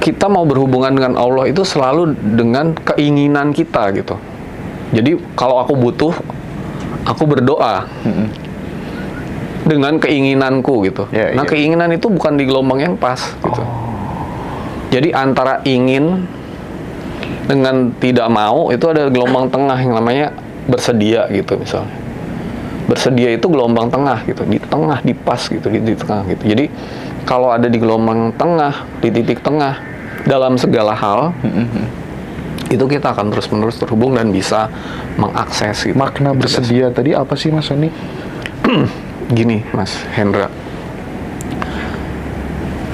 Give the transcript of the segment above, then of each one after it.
kita mau berhubungan dengan Allah itu selalu dengan keinginan kita gitu. Jadi kalau aku butuh, aku berdoa dengan keinginanku gitu. Nah keinginan itu bukan di gelombang yang pas gitu. Jadi antara ingin dengan tidak mau itu ada gelombang tengah yang namanya bersedia gitu misalnya. Bersedia itu gelombang tengah gitu, di tengah, di pas gitu, di tengah gitu. Jadi kalau ada di gelombang tengah, di titik tengah dalam segala hal, itu kita akan terus-menerus terhubung dan bisa mengakses gitu. Makna bersedia tadi apa sih Mas Sony? Gini Mas Hendra.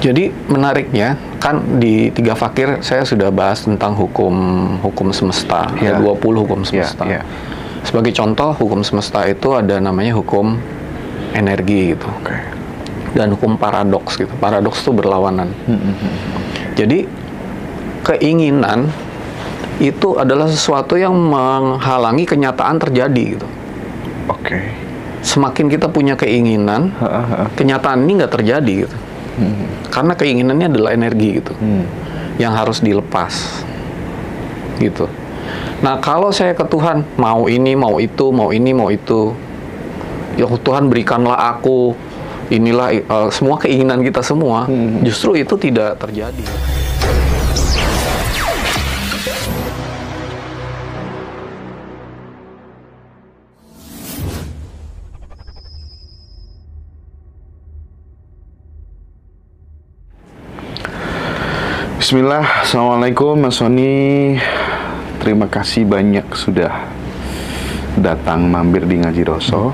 Jadi menariknya kan di 3 fakir saya sudah bahas tentang hukum semesta, ada 20 hukum semesta. Sebagai contoh, hukum semesta itu ada namanya hukum energi gitu. Dan hukum paradoks gitu. Paradoks itu berlawanan. Jadi keinginan itu adalah sesuatu yang menghalangi kenyataan terjadi gitu. Semakin kita punya keinginan, kenyataan ini nggak terjadi gitu. Karena keinginannya adalah energi gitu. Yang harus dilepas. Gitu. Nah, kalau saya ke Tuhan, mau ini, mau itu, mau ini, mau itu. Ya Tuhan berikanlah aku, inilah semua keinginan kita semua. Justru itu tidak terjadi. Bismillah, Assalamualaikum Mas Sony. Terima kasih banyak sudah datang mampir di Ngaji Roso.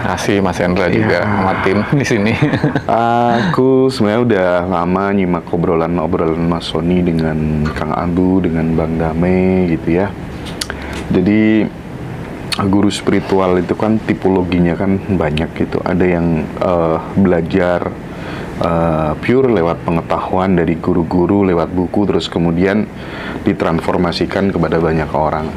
Kasih Mas Hendra juga sama tim di sini. Aku sebenarnya udah lama nyimak obrolan Mas Sony dengan Kang Abu, dengan Bang Dame gitu ya. Jadi guru spiritual itu kan tipologinya kan banyak gitu. Ada yang belajar pure lewat pengetahuan dari guru-guru, lewat buku, terus kemudian ditransformasikan kepada banyak orang.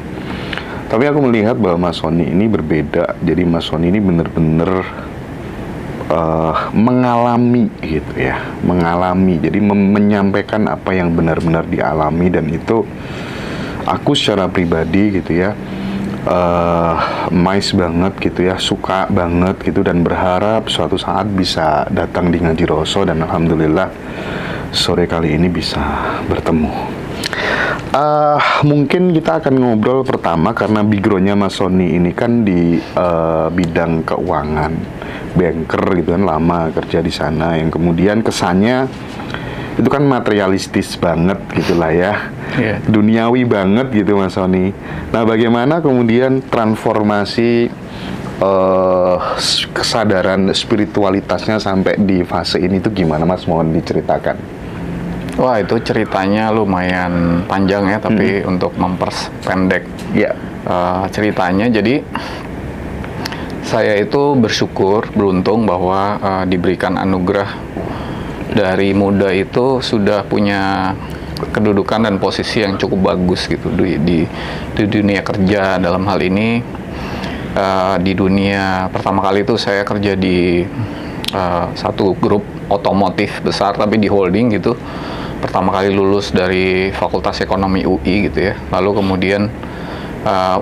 Tapi aku melihat bahwa Mas Sony ini berbeda. Jadi Mas Sony ini benar-benar mengalami gitu ya, mengalami. Jadi menyampaikan apa yang benar-benar dialami, dan itu aku secara pribadi gitu ya, amazed banget gitu ya, suka banget gitu, dan berharap suatu saat bisa datang di Ngaji Roso, dan alhamdulillah sore kali ini bisa bertemu. Mungkin kita akan ngobrol pertama karena backgroundnya Mas Sony ini kan di bidang keuangan, banker gitu kan, lama kerja di sana, yang kemudian kesannya itu kan materialistis banget gitulah ya, duniawi banget gitu Mas Sony. Nah, bagaimana kemudian transformasi kesadaran spiritualitasnya sampai di fase ini tuh gimana Mas? Mohon diceritakan. Wah, itu ceritanya lumayan panjang ya, tapi untuk memperpendek ceritanya, jadi saya itu bersyukur, beruntung bahwa diberikan anugerah dari muda itu sudah punya kedudukan dan posisi yang cukup bagus gitu di dunia kerja. Dalam hal ini di dunia, pertama kali itu saya kerja di satu grup otomotif besar tapi di holding gitu. Pertama kali lulus dari Fakultas Ekonomi UI gitu ya. Lalu kemudian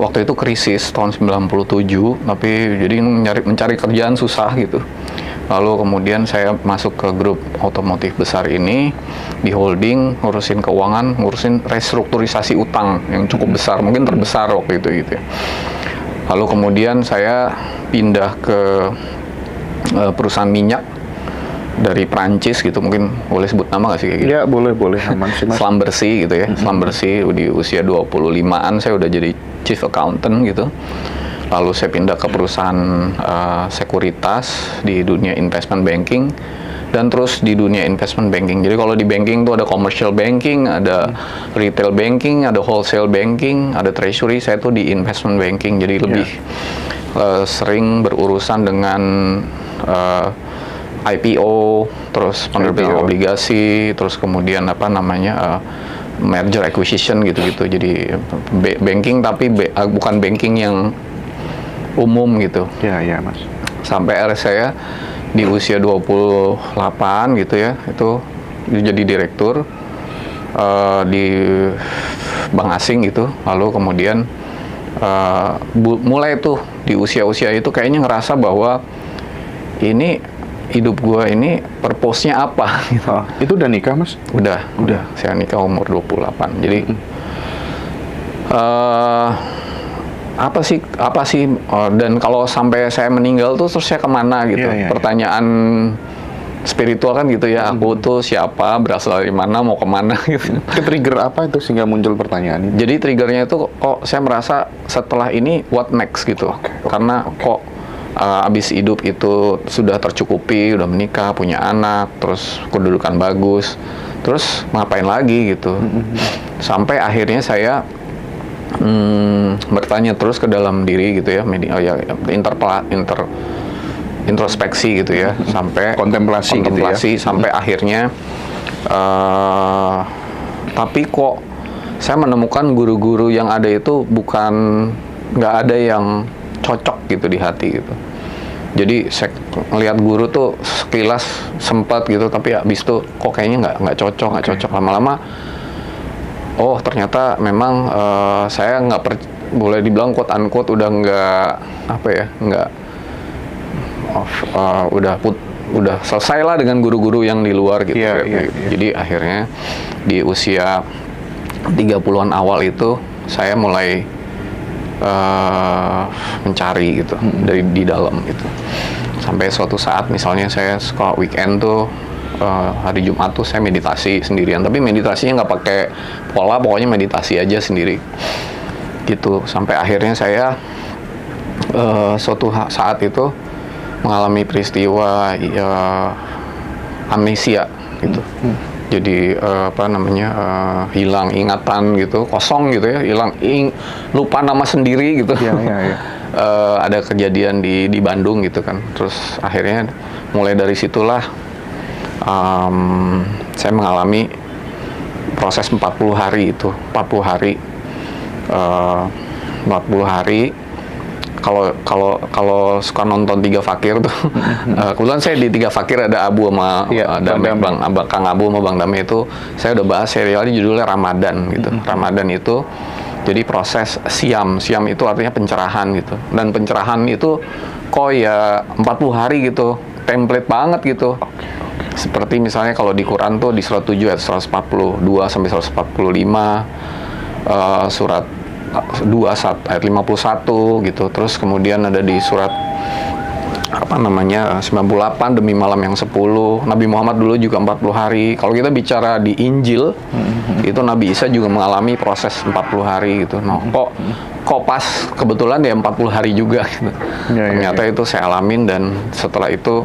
waktu itu krisis tahun 97, tapi jadi mencari kerjaan susah gitu. Lalu kemudian saya masuk ke grup otomotif besar ini di holding, ngurusin keuangan, ngurusin restrukturisasi utang yang cukup besar, mungkin terbesar waktu itu gitu ya. Lalu kemudian saya pindah ke perusahaan minyak dari Prancis gitu, mungkin boleh sebut nama nggak sih kayak gitu? Ya, boleh aman sih Mas. Selam Bersih gitu ya, Selam Bersih di usia 25-an saya udah jadi chief accountant gitu. Lalu saya pindah ke perusahaan sekuritas di dunia investment banking, dan terus di dunia investment banking. Jadi kalau di banking tuh ada commercial banking, ada retail banking, ada wholesale banking, ada treasury. Saya tuh di investment banking, jadi lebih sering berurusan dengan IPO, terus penerbitan obligasi, terus kemudian merger acquisition gitu-gitu. Jadi banking tapi bukan banking yang umum gitu. Ya Mas. Sampai akhirnya saya di usia 28 gitu ya, itu jadi direktur. di bank asing gitu. Lalu kemudian mulai tuh di usia-usia itu kayaknya ngerasa bahwa ini hidup gue ini purpose-nya apa gitu. Itu udah nikah, Mas? Udah. Saya nikah umur 28. Jadi apa sih dan kalau sampai saya meninggal tuh terus saya kemana gitu. Pertanyaan spiritual kan gitu ya, aku tuh siapa, berasal dari mana, mau kemana gitu. Trigger apa itu sehingga muncul pertanyaan ini? Jadi triggernya itu kok saya merasa setelah ini what next gitu. Karena kok abis hidup itu sudah tercukupi, udah menikah, punya anak, terus kedudukan bagus, terus ngapain lagi gitu. Sampai akhirnya saya bertanya terus ke dalam diri gitu ya, introspeksi gitu ya, sampai kontemplasi gitu ya. Sampai akhirnya tapi kok saya menemukan guru-guru yang ada itu nggak ada yang cocok gitu di hati gitu. Jadi saya ngelihat guru tuh sekilas sempat gitu, tapi habis itu kok kayaknya nggak cocok. Lama-lama ternyata memang saya boleh dibilang quote unquote udah udah selesai lah dengan guru-guru yang di luar gitu. Jadi akhirnya di usia 30-an awal itu saya mulai mencari gitu di dalam gitu. Sampai suatu saat misalnya saya sekolah weekend tuh hari Jumat tuh saya meditasi sendirian, tapi meditasinya nggak pakai pola, pokoknya meditasi aja sendiri gitu. Sampai akhirnya saya suatu saat itu mengalami peristiwa amnesia gitu. Jadi hilang ingatan gitu, kosong gitu ya, lupa nama sendiri gitu. Ada kejadian di Bandung gitu kan. Terus akhirnya mulai dari situlah saya mengalami proses 40 hari itu. 40 hari kalau suka nonton Tiga Fakir tuh, kebetulan saya di Tiga Fakir ada Abu sama Kang Abu sama Bang Dame itu, saya udah bahas serialnya judulnya Ramadan gitu. Ramadan itu jadi proses siam itu artinya pencerahan gitu, dan pencerahan itu kok ya 40 hari gitu, template banget gitu. Seperti misalnya kalau di Quran tuh di surat 7 ayat 142 sampai 145, surat 2 ayat 51 gitu. Terus kemudian ada di surat 98 demi malam yang 10. Nabi Muhammad dulu juga 40 hari. Kalau kita bicara di Injil, itu Nabi Isa juga mengalami proses 40 hari gitu. Nah, kok pas kebetulan ya 40 hari juga gitu. Ternyata itu saya alamin, dan setelah itu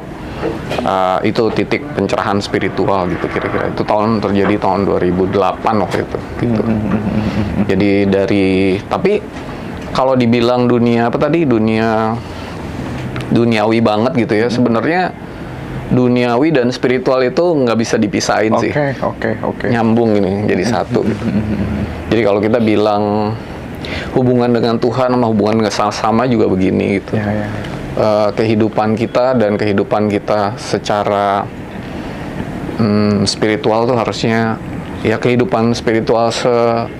titik pencerahan spiritual gitu kira-kira. Itu terjadi tahun 2008 waktu itu gitu. Jadi tapi kalau dibilang duniawi banget gitu ya, sebenarnya duniawi dan spiritual itu nggak bisa dipisahin sih. Nyambung ini jadi satu gitu. Jadi kalau kita bilang hubungan dengan Tuhan sama hubungan dengan sama juga begini gitu. Kehidupan kita secara spiritual tuh harusnya ya, kehidupan spiritual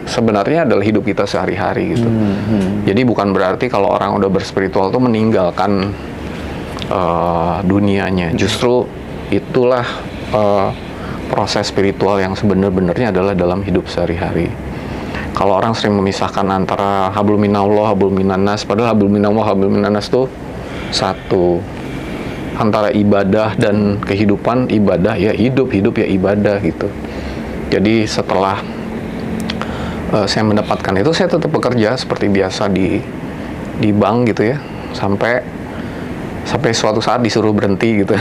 sebenarnya adalah hidup kita sehari-hari gitu. Jadi bukan berarti kalau orang udah berspiritual tuh meninggalkan dunianya. Justru itulah proses spiritual yang sebenarnya adalah dalam hidup sehari-hari. Kalau orang sering memisahkan antara hablum minallah, hablum minannas, padahal hablum minallah, hablum minannas tuh satu. Antara ibadah dan kehidupan, ibadah ya hidup ya ibadah gitu. Jadi setelah saya mendapatkan itu, saya tetap bekerja seperti biasa di bank gitu ya, sampai suatu saat disuruh berhenti gitu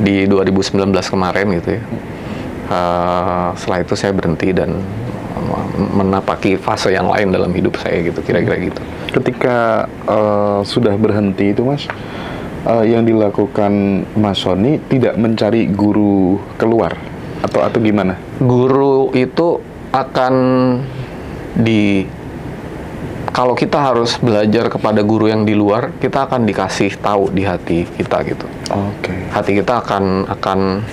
di 2019 kemarin gitu ya. Setelah itu saya berhenti dan menapaki fase yang lain dalam hidup saya gitu, kira-kira gitu. Ketika sudah berhenti itu, Mas, yang dilakukan Mas Sony tidak mencari guru keluar atau gimana? Guru itu akan kalau kita harus belajar kepada guru yang di luar, kita akan dikasih tahu di hati kita gitu. Hati kita akan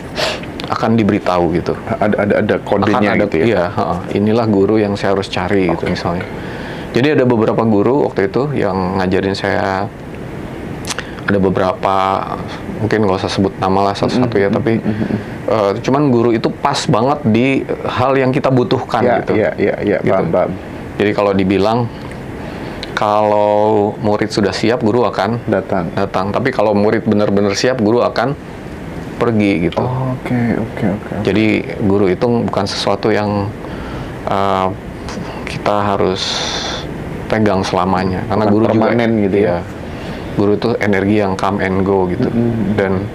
akan diberitahu gitu. Ada kodenya ada, gitu ya? Iya, inilah guru yang saya harus cari gitu misalnya. Jadi ada beberapa guru waktu itu yang ngajarin saya, ada beberapa, mungkin nggak usah sebut nama lah satu-satu ya, tapi cuman guru itu pas banget di hal yang kita butuhkan gitu. Iya, gitu. paham. Jadi kalau dibilang, kalau murid sudah siap, guru akan datang. Tapi kalau murid benar-benar siap, guru akan pergi gitu. Oke. Jadi guru itu bukan sesuatu yang kita harus pegang selamanya, karena bukan guru permanen juga gitu ya. Guru itu energi yang come and go gitu. Dan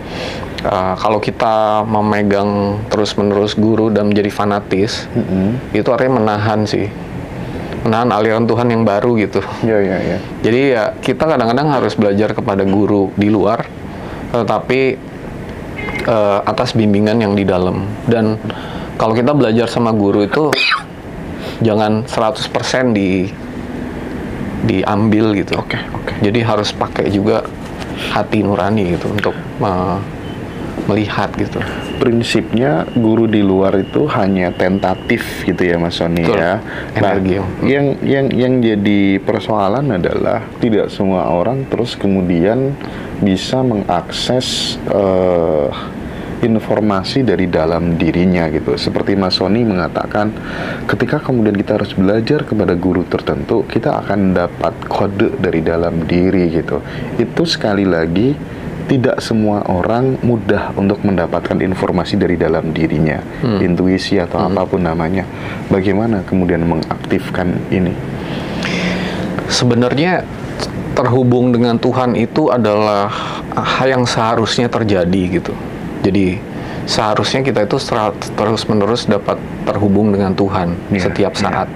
kalau kita memegang terus-menerus guru dan menjadi fanatis, itu artinya menahan aliran Tuhan yang baru gitu. Iya. Jadi ya kita kadang-kadang harus belajar kepada guru di luar, tetapi atas bimbingan yang di dalam. Dan kalau kita belajar sama guru itu jangan 100% diambil gitu. Oke. Jadi harus pakai juga hati nurani gitu untuk melihat gitu. Prinsipnya guru di luar itu hanya tentatif gitu ya Mas Sony ya. Energi. Yang jadi persoalan adalah tidak semua orang terus kemudian bisa mengakses informasi dari dalam dirinya gitu. Seperti Mas Sony mengatakan, ketika kemudian kita harus belajar kepada guru tertentu, kita akan dapat kode dari dalam diri gitu. Itu sekali lagi tidak semua orang mudah untuk mendapatkan informasi dari dalam dirinya, intuisi atau apapun namanya. Bagaimana kemudian mengaktifkan ini? Sebenarnya terhubung dengan Tuhan itu adalah hal yang seharusnya terjadi gitu. Jadi seharusnya kita itu terus-menerus dapat terhubung dengan Tuhan setiap saat.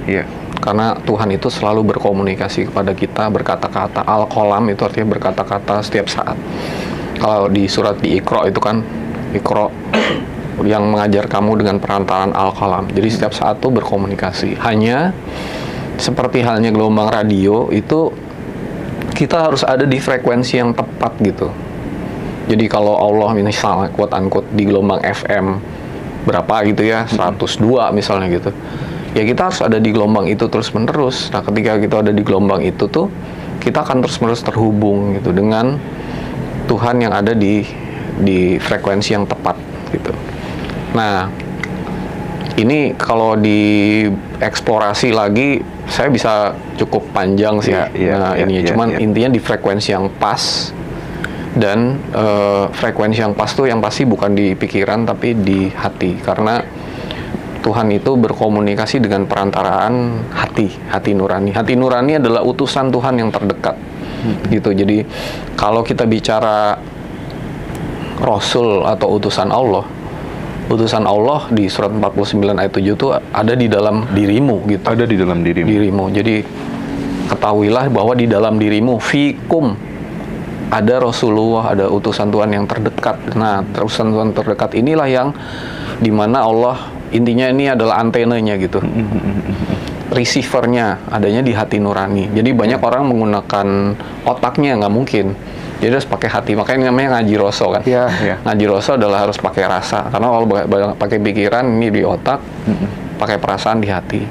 Karena Tuhan itu selalu berkomunikasi kepada kita, berkata-kata. Al-Qalam itu artinya berkata-kata setiap saat. Kalau di surat di Iqra itu kan, Iqra yang mengajar kamu dengan perantaraan Al-Qalam. Jadi setiap saat itu berkomunikasi. Hanya seperti halnya gelombang radio itu, kita harus ada di frekuensi yang tepat gitu. Jadi kalau Allah misalnya quote-unquote di gelombang FM berapa gitu ya, 102 misalnya gitu, ya kita harus ada di gelombang itu terus-menerus. Nah ketika kita ada di gelombang itu tuh, kita akan terus-menerus terhubung gitu dengan Tuhan yang ada di frekuensi yang tepat gitu. Nah ini kalau dieksplorasi lagi, saya bisa cukup panjang sih. Cuman intinya di frekuensi yang pas. Dan frekuensi yang pas tuh yang pasti bukan di pikiran tapi di hati, karena Tuhan itu berkomunikasi dengan perantaraan hati nurani. Hati nurani adalah utusan Tuhan yang terdekat gitu. Jadi kalau kita bicara Rasul atau utusan Allah di surat 49 ayat 7 itu ada di dalam dirimu gitu. Ada di dalam dirimu. Jadi ketahuilah bahwa di dalam dirimu, fikum, ada Rasulullah, ada utusan Tuhan yang terdekat. Nah, utusan Tuhan terdekat inilah yang dimana Allah, intinya ini adalah antenanya gitu. Receivernya adanya di hati nurani. Jadi banyak orang menggunakan otaknya, nggak mungkin. Jadi harus pakai hati. Makanya namanya ngaji roso kan. Ngaji roso adalah harus pakai rasa. Karena kalau pakai pikiran, ini di otak, pakai perasaan di hati.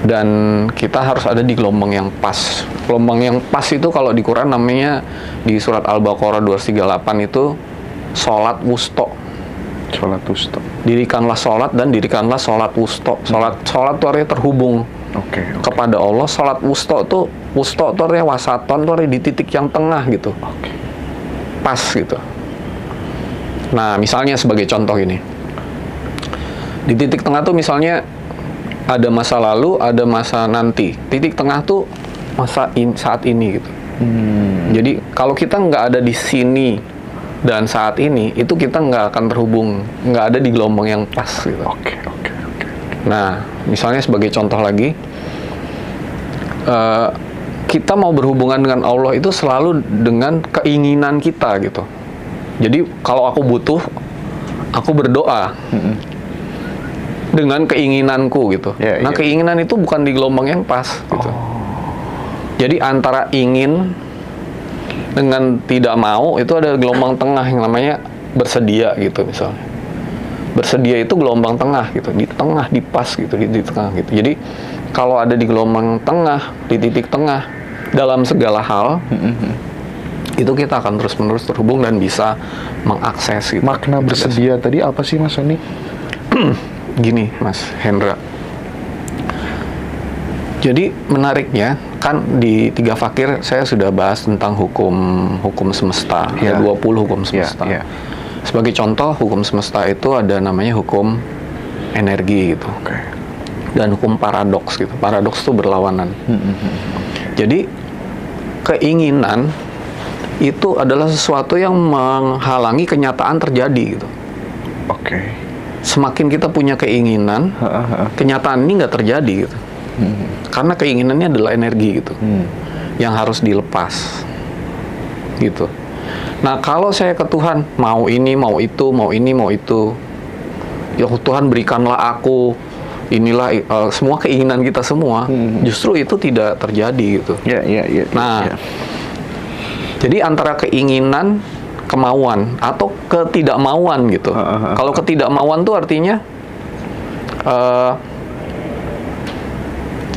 Dan kita harus ada di gelombang yang pas. Gelombang yang pas itu kalau di Quran namanya di surat Al-Baqarah 238 itu sholat wusto. Sholat wusto. Dirikanlah sholat dan dirikanlah sholat wusto. Sholat itu artinya terhubung kepada Allah. Sholat wusto itu artinya wasaton, itu artinya di titik yang tengah gitu. Pas gitu. Nah misalnya sebagai contoh ini, di titik tengah tuh misalnya ada masa lalu, ada masa nanti. Titik tengah tuh saat ini gitu. Jadi kalau kita nggak ada di sini dan saat ini, itu kita nggak akan terhubung, nggak ada di gelombang yang pas gitu. Nah, misalnya sebagai contoh lagi, kita mau berhubungan dengan Allah itu selalu dengan keinginan kita gitu. Jadi kalau aku butuh, aku berdoa. Dengan keinginanku gitu. Keinginan itu bukan di gelombang yang pas gitu. Jadi antara ingin dengan tidak mau itu ada gelombang tengah yang namanya bersedia gitu misalnya. Bersedia itu gelombang tengah gitu, di tengah, di pas gitu, di tengah gitu. Jadi kalau ada di gelombang tengah, di titik tengah dalam segala hal, itu kita akan terus-menerus terhubung dan bisa mengakses gitu. Makna bersedia tadi apa sih Mas Sony? Gini Mas Hendra. Jadi menariknya kan di 3 fakir saya sudah bahas tentang hukum semesta, ada 20 hukum semesta. Sebagai contoh, hukum semesta itu ada namanya hukum energi gitu. Dan hukum paradoks gitu. Paradoks itu berlawanan. Jadi keinginan itu adalah sesuatu yang menghalangi kenyataan terjadi gitu. Semakin kita punya keinginan, kenyataan ini nggak terjadi gitu. Karena keinginannya adalah energi gitu, yang harus dilepas gitu. Nah, kalau saya ke Tuhan, mau ini, mau itu, mau ini, mau itu, ya Tuhan berikanlah aku, inilah semua keinginan kita semua, justru itu tidak terjadi gitu. Nah, jadi antara keinginan, kemauan, atau ketidakmauan gitu. Kalau ketidakmauan tuh artinya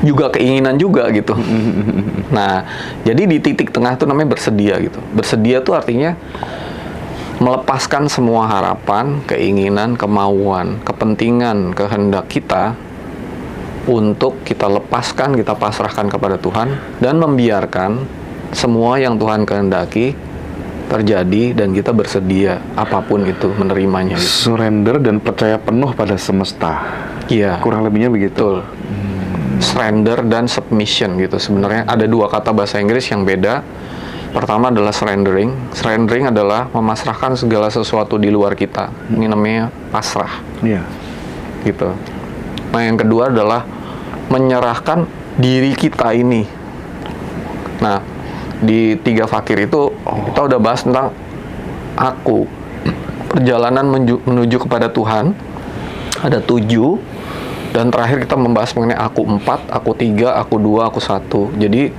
juga keinginan juga gitu. Nah, jadi di titik tengah itu namanya bersedia gitu. Bersedia tuh artinya melepaskan semua harapan, keinginan, kemauan, kepentingan, kehendak kita untuk kita lepaskan, kita pasrahkan kepada Tuhan dan membiarkan semua yang Tuhan kehendaki terjadi dan kita bersedia apapun itu menerimanya gitu. Surrender dan percaya penuh pada semesta. Iya. Kurang lebihnya begitu. Surrender dan submission gitu. Sebenarnya ada 2 kata bahasa Inggris yang beda. Pertama adalah surrendering. Surrendering adalah memasrahkan segala sesuatu di luar kita. Ini namanya pasrah. Gitu. Nah, yang kedua adalah menyerahkan diri kita ini. Nah, di 3 fakir itu kita udah bahas tentang aku. Perjalanan menuju kepada Tuhan ada 7. Dan terakhir kita membahas mengenai aku 4, aku 3, aku 2, aku 1. Jadi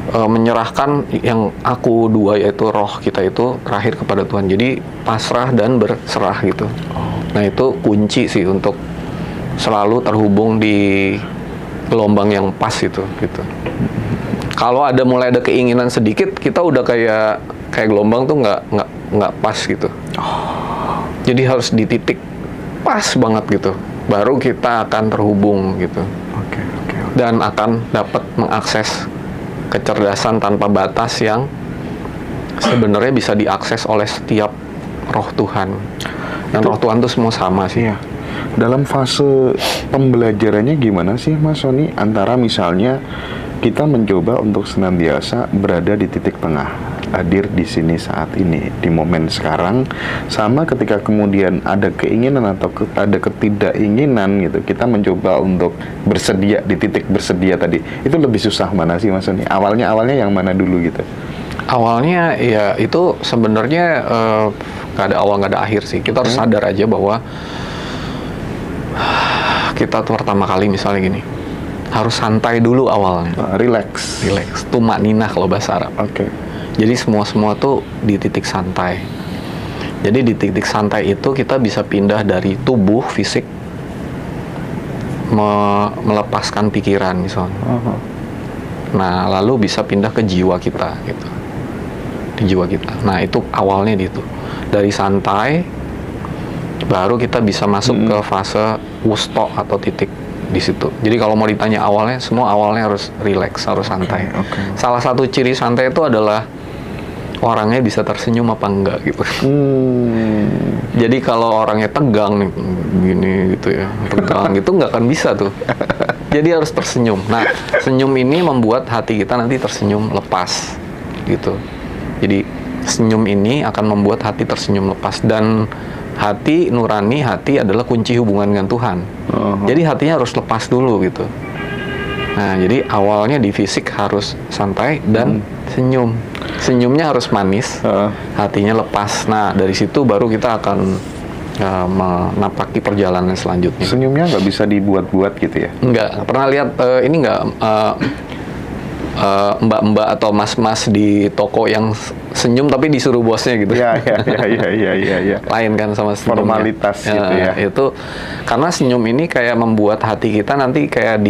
menyerahkan yang aku 2 yaitu roh kita itu terakhir kepada Tuhan. Jadi pasrah dan berserah gitu. Nah, itu kunci sih untuk selalu terhubung di gelombang yang pas itu gitu. Kalau mulai ada keinginan sedikit, kita udah kayak gelombang tuh nggak pas gitu. Jadi harus di titik pas banget gitu. Baru kita akan terhubung gitu. Dan akan dapat mengakses kecerdasan tanpa batas yang sebenarnya bisa diakses oleh setiap roh Tuhan. Dan roh Tuhan itu semua sama sih. Dalam fase pembelajarannya gimana sih Mas Sony? Antara misalnya kita mencoba untuk senantiasa berada di titik tengah, hadir di sini saat ini, di momen sekarang, sama ketika kemudian ada keinginan atau ada ketidakinginan gitu, kita mencoba untuk bersedia di titik bersedia tadi. Itu lebih susah mana sih Mas Sony? Awalnya yang mana dulu gitu? Awalnya ya itu sebenarnya nggak ada awal nggak ada akhir sih. Kita harus sadar aja bahwa kita tuh pertama kali misalnya gini, harus santai dulu awalnya. Relax. Tumak ninah kalau bahasa Arab. Jadi semua tuh di titik santai. Jadi di titik santai itu kita bisa pindah dari tubuh fisik, melepaskan pikiran misalnya. Nah, lalu bisa pindah ke jiwa kita gitu. Di jiwa kita. Nah, itu awalnya gitu. Dari santai baru kita bisa masuk ke fase wusto atau titik di situ. Jadi kalau mau ditanya awalnya, semua awalnya harus relax, harus santai. Salah satu ciri santai itu adalah orangnya bisa tersenyum apa enggak gitu. Jadi kalau orangnya tegang nih, gini gitu ya, tegang gitu nggak akan bisa tuh. Jadi harus tersenyum. Nah, senyum ini membuat hati kita nanti tersenyum lepas gitu. Jadi senyum ini akan membuat hati tersenyum lepas, dan hati nurani, hati adalah kunci hubungan dengan Tuhan. Jadi hatinya harus lepas dulu gitu. Nah, jadi awalnya di fisik harus santai dan senyum. Senyumnya harus manis, hatinya lepas. Nah, dari situ baru kita akan menapaki perjalanan selanjutnya. Senyumnya nggak bisa dibuat-buat gitu ya? Nggak. Pernah lihat ini nggak? mbak-mbak atau mas-mas di toko yang senyum tapi disuruh bosnya gitu. Ya. Lain kan sama senyumnya. Formalitas gitu ya. Itu karena senyum ini kayak membuat hati kita nanti kayak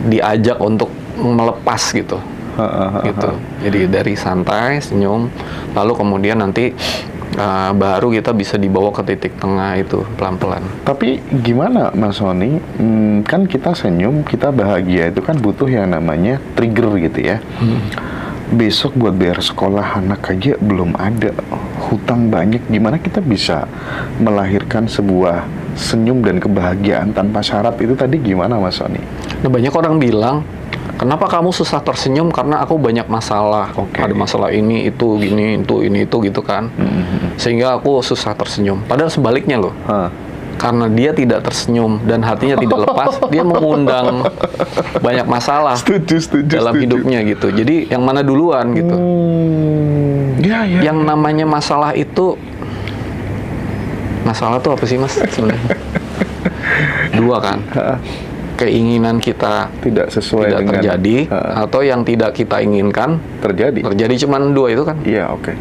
diajak untuk melepas gitu. Gitu. Jadi dari santai, senyum, lalu kemudian nanti baru kita bisa dibawa ke titik tengah itu pelan-pelan. Tapi gimana Mas Sony? Kan kita senyum, kita bahagia itu kan butuh yang namanya trigger gitu ya. Besok buat bayar sekolah anak aja belum ada, hutang banyak. Gimana kita bisa melahirkan sebuah senyum dan kebahagiaan tanpa syarat itu tadi gimana Mas Sony? Nah, banyak orang bilang, kenapa kamu susah tersenyum? Karena aku banyak masalah. Ada masalah ini, itu, gini, ini, itu gitu kan. Sehingga aku susah tersenyum. Padahal sebaliknya loh. Karena dia tidak tersenyum dan hatinya tidak lepas, dia mengundang banyak masalah dalam hidupnya gitu. Jadi yang mana duluan gitu. Yang namanya masalah itu, masalah tuh apa sih Mas sebenarnya? Dua kan. Keinginan kita tidak sesuai tidak dengan terjadi atau yang tidak kita inginkan terjadi cuman dua itu kan. Iya, oke.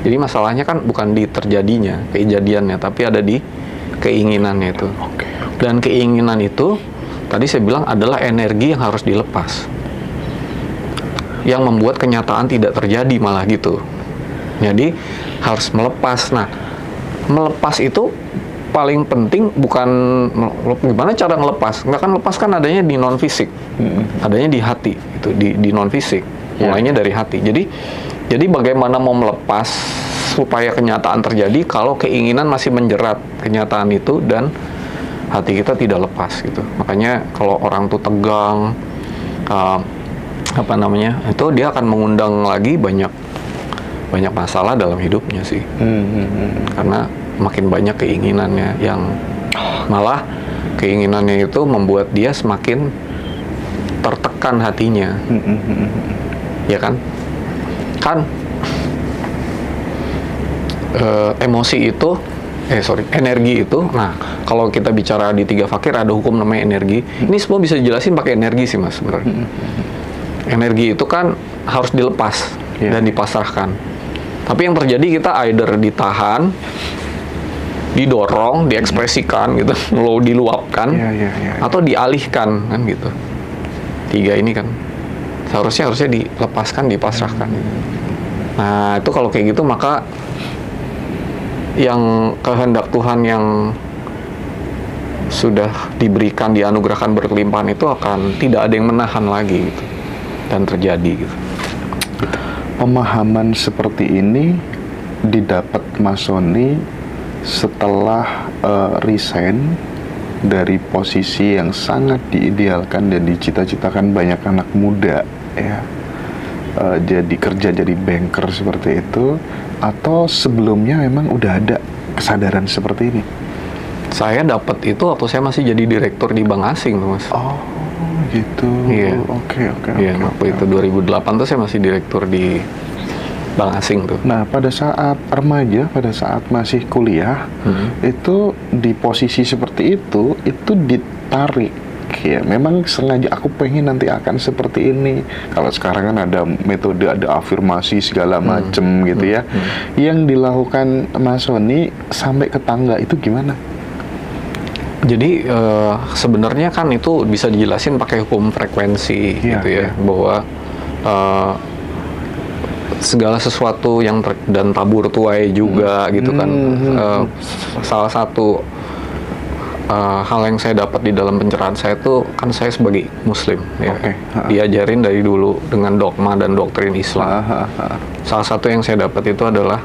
Jadi masalahnya kan bukan di terjadinya kejadiannya, tapi ada di keinginannya itu. Dan keinginan itu tadi saya bilang adalah energi yang harus dilepas, yang membuat kenyataan tidak terjadi malah gitu. Jadi harus melepas. Nah, melepas itu paling penting bukan gimana cara ngelepas. Nggak kan lepas kan adanya di non fisik, adanya di hati itu, di non fisik. Mulainya dari hati. Jadi bagaimana mau melepas supaya kenyataan terjadi kalau keinginan masih menjerat kenyataan itu dan hati kita tidak lepas gitu. Makanya kalau orang tuh tegang, itu dia akan mengundang lagi banyak masalah dalam hidupnya sih. Karena makin banyak keinginannya yang malah keinginannya itu membuat dia semakin tertekan hatinya. Ya kan? Emosi itu energi itu. Nah, kalau kita bicara di 3 fakir ada hukum namanya energi. Ini semua bisa dijelasin pakai energi sih Mas sebenarnya. Energi itu kan harus dilepas dan dipasrahkan. Tapi yang terjadi kita either ditahan, didorong, diekspresikan gitu, diluapkan, atau dialihkan kan gitu. 3 ini kan harusnya dilepaskan, dipasrahkan. Nah, itu kalau kayak gitu maka yang kehendak Tuhan yang sudah diberikan, dianugerahkan berkelimpahan itu akan tidak ada yang menahan lagi gitu, dan terjadi gitu. Pemahaman seperti ini didapat Mas Sony setelah resign dari posisi yang sangat diidealkan dan dicita-citakan banyak anak muda ya. Jadi kerja jadi banker seperti itu, atau sebelumnya memang udah ada kesadaran seperti ini? Saya dapat itu waktu saya masih jadi direktur di bank asing tuh Mas. Oh gitu. Iya. Oke. Iya, waktu itu 2008 tuh saya masih direktur di bank asing tuh. Nah, pada saat remaja, pada saat masih kuliah, itu di posisi seperti itu ditarik. Ya, memang sengaja aku pengen nanti akan seperti ini. Kalau sekarang kan ada metode, ada afirmasi segala macem gitu ya. Yang dilakukan Mas Sony sampai ke tangga itu gimana? Jadi sebenarnya kan itu bisa dijelasin pakai hukum frekuensi gitu ya, bahwa segala sesuatu yang dan tabur tuai juga gitu kan. Salah satu hal yang saya dapat di dalam pencerahan saya itu kan saya sebagai Muslim ya, diajarin dari dulu dengan dogma dan doktrin Islam. Salah satu yang saya dapat itu adalah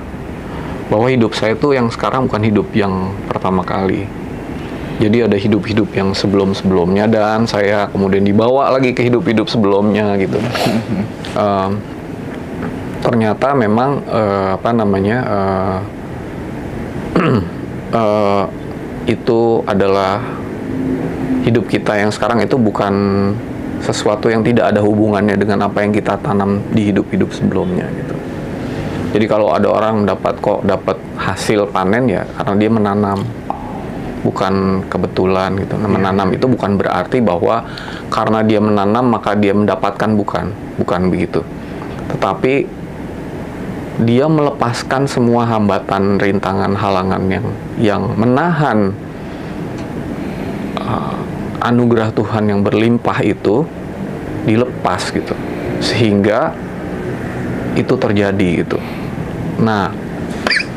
bahwa hidup saya itu yang sekarang bukan hidup yang pertama kali. Jadi ada hidup-hidup yang sebelum-sebelumnya dan saya kemudian dibawa lagi ke hidup-hidup sebelumnya gitu. Ternyata memang itu adalah hidup kita yang sekarang itu bukan sesuatu yang tidak ada hubungannya dengan apa yang kita tanam di hidup-hidup sebelumnya gitu. Jadi kalau ada orang dapat hasil panen ya karena dia menanam. bukan kebetulan gitu. Nah, menanam itu bukan berarti bahwa karena dia menanam maka dia mendapatkan, bukan begitu. Tetapi dia melepaskan semua hambatan, rintangan, halangan yang menahan anugerah Tuhan yang berlimpah itu dilepas gitu, sehingga itu terjadi gitu. Nah,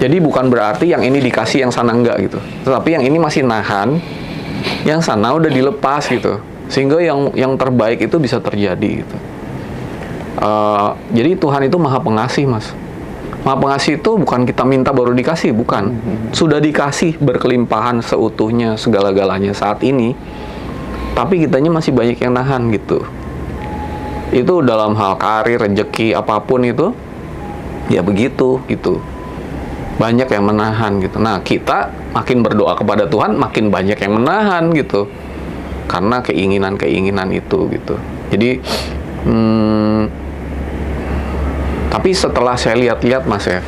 jadi bukan berarti yang ini dikasih, yang sana enggak gitu. Tetapi yang ini masih nahan, yang sana udah dilepas gitu. Sehingga yang terbaik itu bisa terjadi gitu. Jadi Tuhan itu maha pengasih, Mas. Maha pengasih itu bukan kita minta baru dikasih, bukan. Sudah dikasih berkelimpahan seutuhnya, segala-galanya saat ini. Tapi kitanya masih banyak yang nahan gitu. Itu dalam hal karir, rezeki, apapun itu, ya begitu gitu. Banyak yang menahan gitu. Nah, kita makin berdoa kepada Tuhan, makin banyak yang menahan gitu. Karena keinginan-keinginan itu gitu. Jadi, tapi setelah saya lihat-lihat, Mas ya,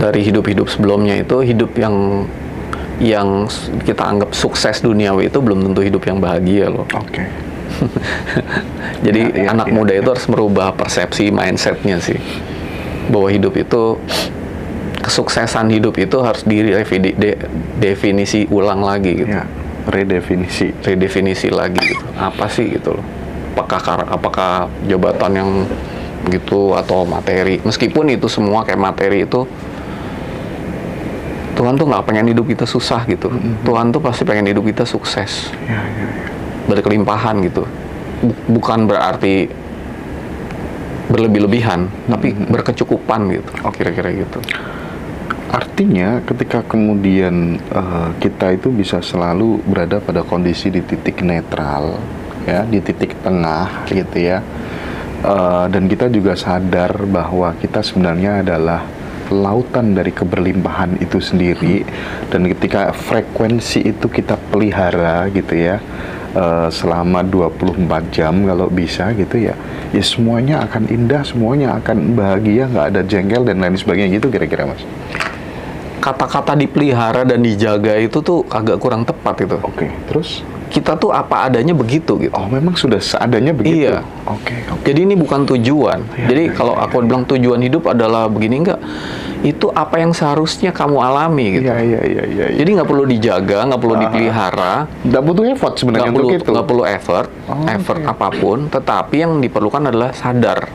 dari hidup-hidup sebelumnya itu, hidup yang kita anggap sukses duniawi itu belum tentu hidup yang bahagia loh. Oke. Jadi anak muda itu harus merubah persepsi, mindsetnya sih. Bahwa hidup itu, kesuksesan hidup itu harus didefinisi ulang lagi gitu. Ya, redefinisi lagi gitu. Apa sih gitu loh? Apakah jabatan yang gitu atau materi? Meskipun itu semua kayak materi itu, Tuhan tuh nggak pengen hidup kita susah gitu. Tuhan tuh pasti pengen hidup kita sukses, berkelimpahan gitu. Bukan berarti berlebih-lebihan, tapi berkecukupan gitu, kira-kira gitu. Artinya ketika kemudian kita itu bisa selalu berada pada kondisi di titik netral, ya, di titik tengah gitu ya, dan kita juga sadar bahwa kita sebenarnya adalah lautan dari keberlimpahan itu sendiri, dan ketika frekuensi itu kita pelihara gitu ya, selama 24 jam kalau bisa gitu ya, ya semuanya akan indah, semuanya akan bahagia, nggak ada jengkel dan lain sebagainya gitu kira-kira, Mas. Kata-kata dipelihara dan dijaga itu tuh agak kurang tepat itu. Oke, terus? Kita tuh apa adanya begitu gitu. Oh, memang sudah seadanya begitu? Iya. Oke. Jadi ini bukan tujuan. Jadi kalau aku bilang tujuan hidup adalah begini, enggak. Itu apa yang seharusnya kamu alami gitu. Iya. Jadi nggak perlu dijaga, nggak perlu dipelihara. Nggak butuh effort sebenarnya untuk itu. Nggak perlu effort apapun. Tetapi yang diperlukan adalah sadar.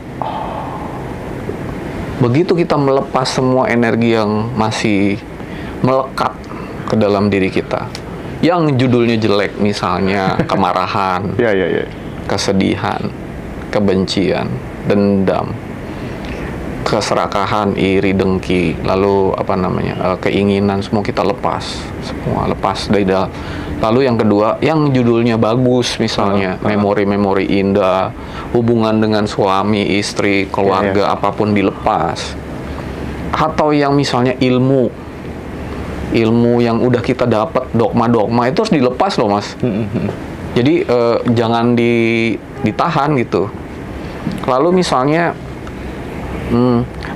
Begitu kita melepas semua energi yang masih melekat ke dalam diri kita, yang judulnya jelek, misalnya kemarahan, kesedihan, kebencian, dendam, keserakahan, iri, dengki, lalu keinginan, semua kita lepas dari dalam. Lalu yang kedua, yang judulnya bagus, misalnya memori-memori indah, hubungan dengan suami, istri, keluarga, apapun dilepas. Atau yang misalnya ilmu yang udah kita dapat, dogma itu harus dilepas loh, Mas. Jadi jangan ditahan gitu. Lalu misalnya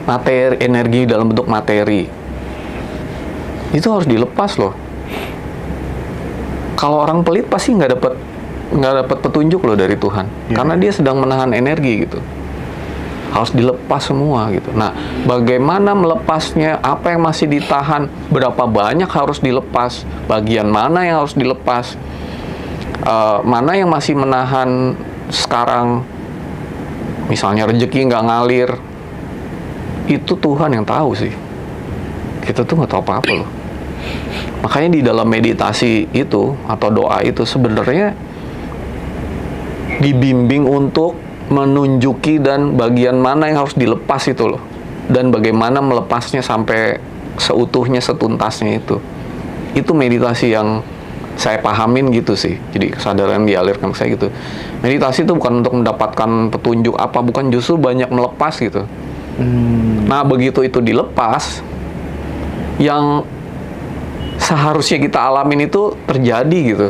materi, energi dalam bentuk materi, itu harus dilepas loh. Kalau orang pelit pasti nggak dapat petunjuk loh dari Tuhan, karena dia sedang menahan energi gitu. Harus dilepas semua gitu. Nah, bagaimana melepasnya? Apa yang masih ditahan? Berapa banyak harus dilepas? Bagian mana yang harus dilepas? Mana yang masih menahan sekarang? Misalnya rezeki nggak ngalir, itu Tuhan yang tahu sih. Kita tuh nggak tahu apa-apa loh. Makanya di dalam meditasi itu atau doa itu sebenarnya dibimbing untuk menunjuki dan bagian mana yang harus dilepas itu loh, dan bagaimana melepasnya sampai seutuhnya, setuntasnya itu. Itu meditasi yang saya pahamin gitu sih. Jadi kesadaran dialirkan ke saya gitu. Meditasi itu bukan untuk mendapatkan petunjuk apa, bukan, justru banyak melepas gitu. Nah, begitu itu dilepas, yang seharusnya kita alamin itu terjadi gitu.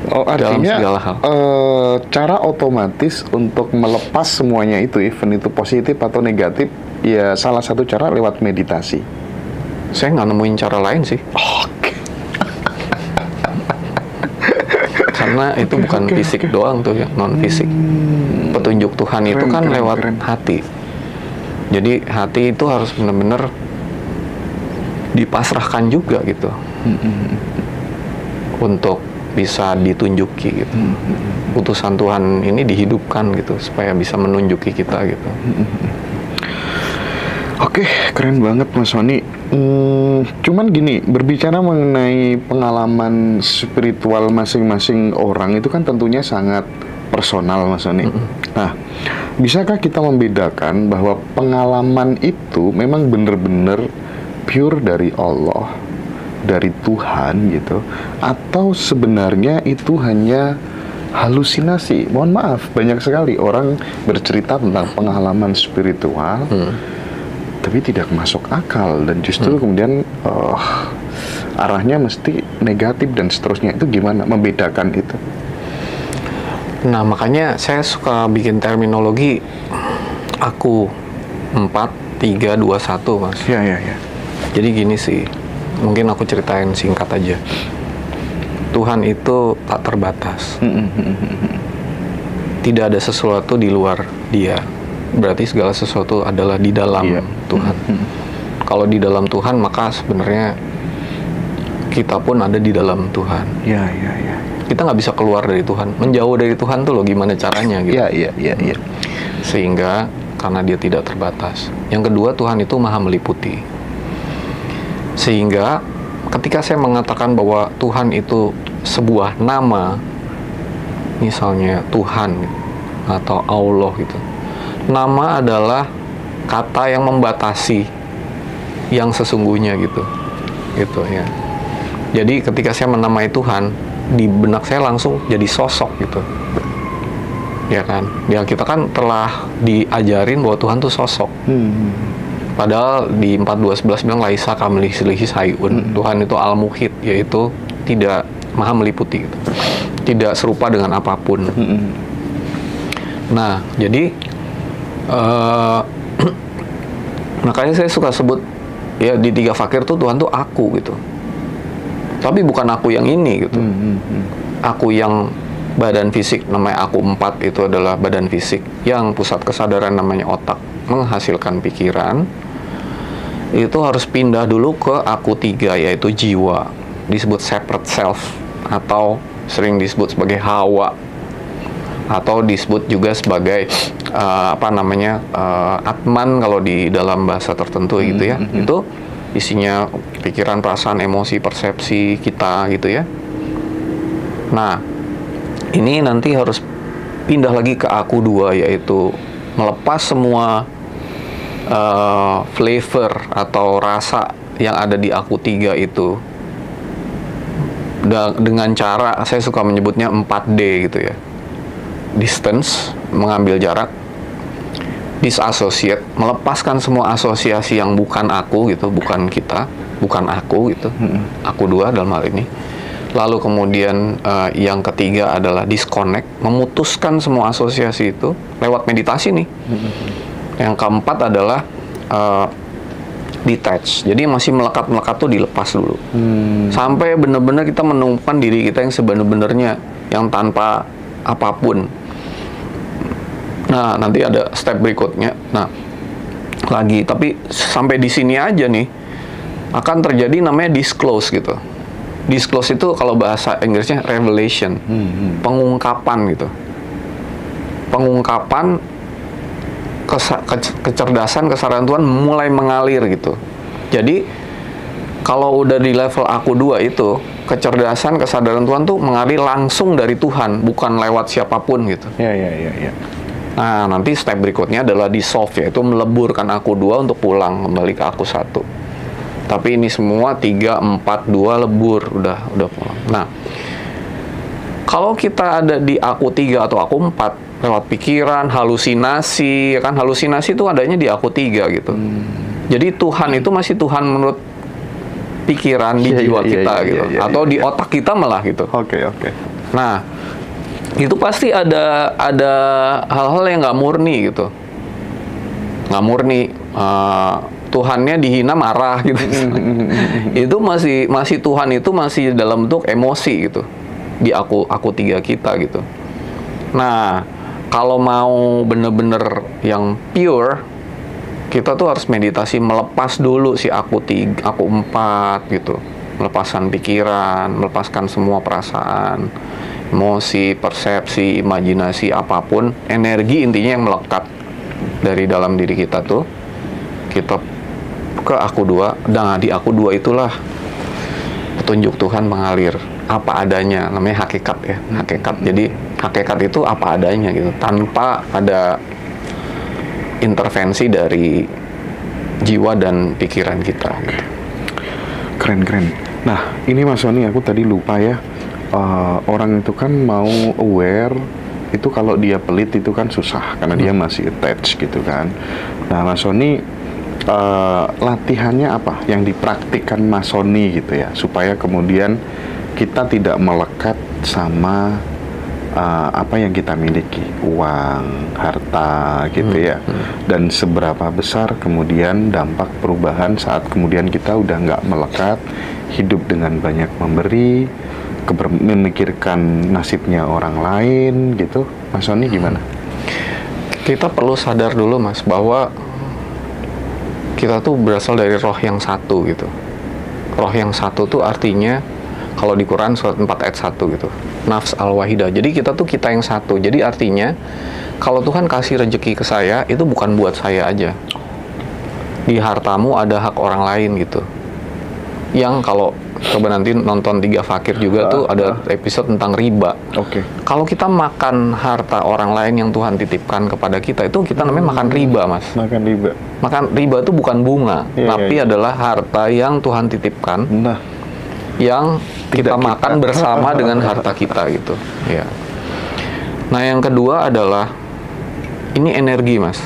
Oh, artinya dalam segala hal. Cara otomatis untuk melepas semuanya itu, even itu positif atau negatif, ya salah satu cara lewat meditasi. Saya nggak nemuin cara lain sih. Oke. karena itu bukan fisik doang tuh ya, non fisik. Petunjuk Tuhan itu kan lewat hati. Jadi hati itu harus benar-benar dipasrahkan juga gitu, untuk bisa ditunjuki gitu. Utusan Tuhan ini dihidupkan gitu supaya bisa menunjuki kita gitu. Oke, keren banget Mas Sony. Cuman gini, berbicara mengenai pengalaman spiritual masing-masing orang itu kan tentunya sangat personal Mas Sony. Nah, bisakah kita membedakan bahwa pengalaman itu memang benar-benar pure dari Allah, dari Tuhan gitu, atau sebenarnya itu hanya halusinasi? Mohon maaf, banyak sekali orang bercerita tentang pengalaman spiritual, tapi tidak masuk akal dan justru kemudian arahnya mesti negatif dan seterusnya. Itu gimana membedakan itu? Nah, makanya saya suka bikin terminologi aku 4, 3, 2, 1 Mas. Ya. Jadi gini sih, mungkin aku ceritain singkat aja. Tuhan itu tak terbatas. Tidak ada sesuatu di luar Dia. Berarti segala sesuatu adalah di dalam Tuhan. Kalau di dalam Tuhan, maka sebenarnya kita pun ada di dalam Tuhan. Ya. Kita nggak bisa keluar dari Tuhan. Menjauh dari Tuhan tuh loh gimana caranya gitu. Iya. Sehingga karena Dia tidak terbatas. Yang kedua, Tuhan itu maha meliputi. Sehingga ketika saya mengatakan bahwa Tuhan itu sebuah nama, misalnya Tuhan atau Allah gitu. Nama adalah kata yang membatasi yang sesungguhnya gitu ya. Jadi ketika saya menamai Tuhan, di benak saya langsung jadi sosok gitu, ya kan? Ya kita kan telah diajarin bahwa Tuhan tuh sosok. Padahal di 4:2:11 bilang Laisa kamitslihi syai'un. Tuhan itu al-muhit, yaitu tidak maha meliputi gitu. Tidak serupa dengan apapun. Nah, jadi makanya saya suka sebut ya di 3 fakir tuh Tuhan tuh aku gitu. Tapi bukan aku yang ini gitu. Aku yang badan fisik namanya aku 4, itu adalah badan fisik. Yang pusat kesadaran namanya otak, menghasilkan pikiran. Itu harus pindah dulu ke aku 3, yaitu jiwa. Disebut separate self atau sering disebut sebagai hawa, atau disebut juga sebagai atman kalau di dalam bahasa tertentu gitu ya. Itu isinya pikiran, perasaan, emosi, persepsi kita gitu ya. Nah, ini nanti harus pindah lagi ke aku 2, yaitu melepas semua flavor atau rasa yang ada di aku 3 itu dengan cara saya suka menyebutnya 4D gitu ya. Distance, mengambil jarak. Disassociate, melepaskan semua asosiasi yang bukan aku gitu, bukan kita, bukan aku gitu. Aku 2 dalam hal ini. Lalu kemudian yang ketiga adalah disconnect, memutuskan semua asosiasi itu lewat meditasi nih. Yang keempat adalah detach. Jadi masih melekat-melekat tuh dilepas dulu. Sampai benar-benar kita menemukan diri kita yang sebenar-benarnya, yang tanpa apapun. Nah, nanti ada step berikutnya. Nah, lagi, tapi sampai di sini aja nih akan terjadi namanya disclose gitu. Disclose itu kalau bahasa Inggrisnya revelation, pengungkapan gitu. Pengungkapan kecerdasan, kesadaran Tuhan mulai mengalir gitu. Jadi kalau udah di level aku 2 itu, kecerdasan, kesadaran Tuhan tuh mengalir langsung dari Tuhan, bukan lewat siapapun gitu. Ya. Nah, nanti step berikutnya adalah dissolve, yaitu meleburkan aku 2 untuk pulang kembali ke aku 1. Tapi ini semua 3, 4, 2 lebur, udah pulang. Nah, kalau kita ada di aku 3 atau aku 4 lewat pikiran, halusinasi, kan halusinasi itu adanya di aku 3 gitu. Jadi Tuhan itu masih Tuhan menurut pikiran di jiwa kita gitu, atau di otak kita malah gitu. Oke. Nah, itu pasti ada hal-hal yang nggak murni gitu, nggak murni. Tuhannya dihina marah gitu. Itu masih Tuhan itu masih dalam bentuk emosi gitu. di aku tiga kita gitu. Nah, kalau mau bener-bener yang pure, kita tuh harus meditasi melepas dulu si aku empat gitu, melepaskan pikiran, melepaskan semua perasaan, emosi, persepsi, imajinasi, apapun, energi intinya yang melekat dari dalam diri kita tuh, kita ke aku dua. Dan di aku dua itulah petunjuk Tuhan mengalir apa adanya, namanya hakikat ya, hakikat. Jadi hakikat itu apa adanya gitu, tanpa ada intervensi dari jiwa dan pikiran kita gitu. Keren. Nah, ini Mas Sony, aku tadi lupa ya, orang itu kan mau aware itu kalau dia pelit itu kan susah karena dia masih attached gitu kan. Nah, Mas Sony, latihannya apa yang dipraktikkan Mas Sony gitu ya, supaya kemudian kita tidak melekat sama apa yang kita miliki, uang, harta gitu ya. Dan seberapa besar kemudian dampak perubahan saat kemudian kita udah nggak melekat, hidup dengan banyak memberi, memikirkan nasibnya orang lain gitu. Mas Sony gimana? Kita perlu sadar dulu Mas, bahwa kita tuh berasal dari roh yang satu gitu. Roh yang satu tuh artinya, kalau di Quran surat 4 ayat 1 gitu, nafs al-wahidah. Jadi kita tuh kita yang satu. Jadi artinya kalau Tuhan kasih rezeki ke saya, itu bukan buat saya aja. Di hartamu ada hak orang lain gitu. Yang kalau coba nanti nonton 3 Fakir juga tuh ada episode tentang riba. Oke. Kalau kita makan harta orang lain yang Tuhan titipkan kepada kita, itu kita namanya makan riba, Mas. Makan riba. Makan riba itu bukan bunga, tapi adalah harta yang Tuhan titipkan. Nah, yang kita makan bersama dengan harta kita gitu. Ya. Nah, yang kedua adalah ini energi, Mas.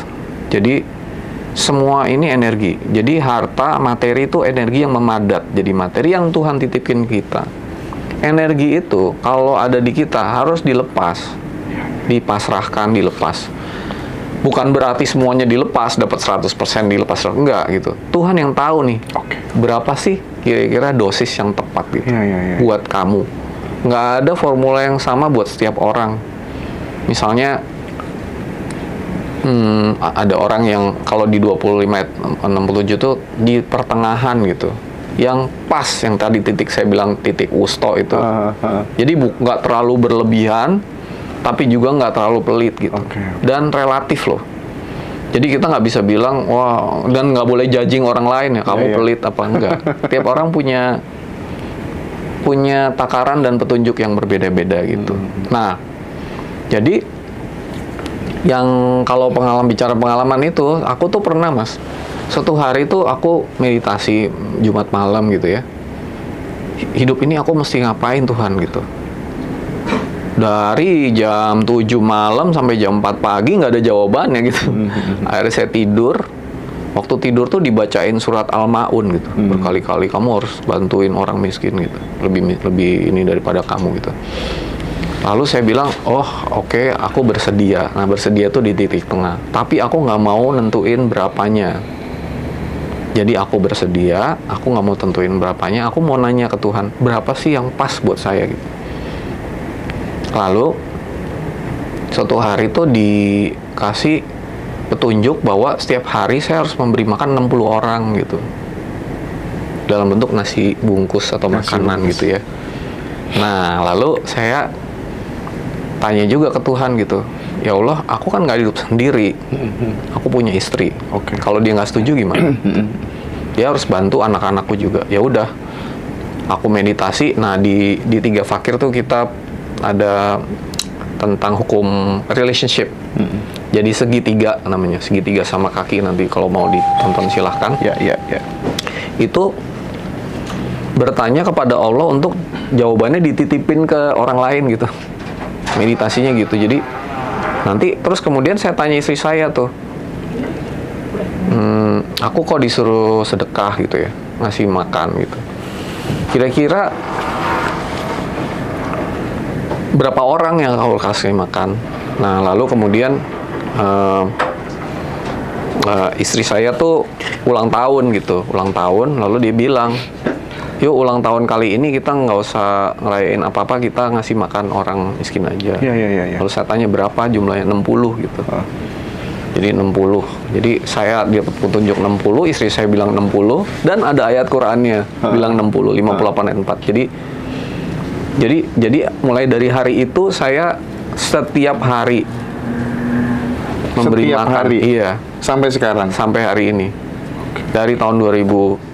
Jadi semua ini energi. Jadi harta, materi itu energi yang memadat. Jadi materi yang Tuhan titipin kita. Energi itu kalau ada di kita harus dilepas, dipasrahkan, dilepas. Bukan berarti semuanya dilepas, dapat 100% dilepas, enggak gitu. Tuhan yang tahu nih, berapa sih kira-kira dosis yang tepat gitu buat kamu. Nggak ada formula yang sama buat setiap orang. Misalnya ada orang yang kalau di 25-67 tuh di pertengahan gitu, yang pas, yang tadi titik saya bilang titik wusto itu. Jadi nggak terlalu berlebihan, tapi juga nggak terlalu pelit gitu. Dan relatif loh. Jadi kita nggak bisa bilang, wah, dan nggak boleh judging orang lain ya, kamu pelit apa enggak. Tiap orang punya takaran dan petunjuk yang berbeda-beda gitu. Nah, jadi yang kalau bicara pengalaman itu, aku tuh pernah, Mas, suatu hari tuh aku meditasi Jumat malam gitu ya. Hidup ini aku mesti ngapain Tuhan gitu. Dari jam 7 malam sampai jam 4 pagi nggak ada jawabannya gitu. Akhirnya saya tidur. Waktu tidur tuh dibacain surat Al-Ma'un gitu. Berkali-kali, kamu harus bantuin orang miskin gitu. Lebih ini daripada kamu gitu. Lalu saya bilang, oh oke, aku bersedia. Nah, bersedia tuh di titik tengah. Tapi aku nggak mau nentuin berapanya. Jadi aku bersedia, aku nggak mau tentuin berapanya. Aku mau nanya ke Tuhan, berapa sih yang pas buat saya gitu. Lalu suatu hari tuh dikasih petunjuk bahwa setiap hari saya harus memberi makan 60 orang gitu. Dalam bentuk nasi bungkus atau makanan gitu ya. Nah, lalu saya tanya juga ke Tuhan gitu, ya Allah, aku kan nggak hidup sendiri, aku punya istri. Kalau dia nggak setuju gimana? Dia harus bantu anak-anakku juga. Ya udah, aku meditasi. Nah, di 3 Fakir tuh kita ada tentang hukum relationship. Jadi segitiga namanya, segitiga sama kaki, nanti kalau mau ditonton silahkan. Ya. Itu bertanya kepada Allah untuk jawabannya dititipin ke orang lain gitu. Meditasinya gitu. Jadi nanti terus kemudian saya tanya istri saya tuh, aku kok disuruh sedekah gitu ya, ngasih makan gitu, kira-kira berapa orang yang aku kasih makan. Nah, lalu kemudian istri saya tuh ulang tahun gitu, lalu dia bilang, yuk ulang tahun kali ini kita nggak usah ngerayain apa-apa, kita ngasih makan orang miskin aja. Iya. Lalu saya tanya berapa jumlahnya, 60 gitu. Jadi 60. Jadi saya dapat petunjuk 60, istri saya bilang 60, dan ada ayat Qur'annya bilang 60, 58 ayat 4. Jadi mulai dari hari itu saya setiap hari memberi setiap makan. hari? Iya. Sampai sekarang? Sampai hari ini. Dari tahun 2000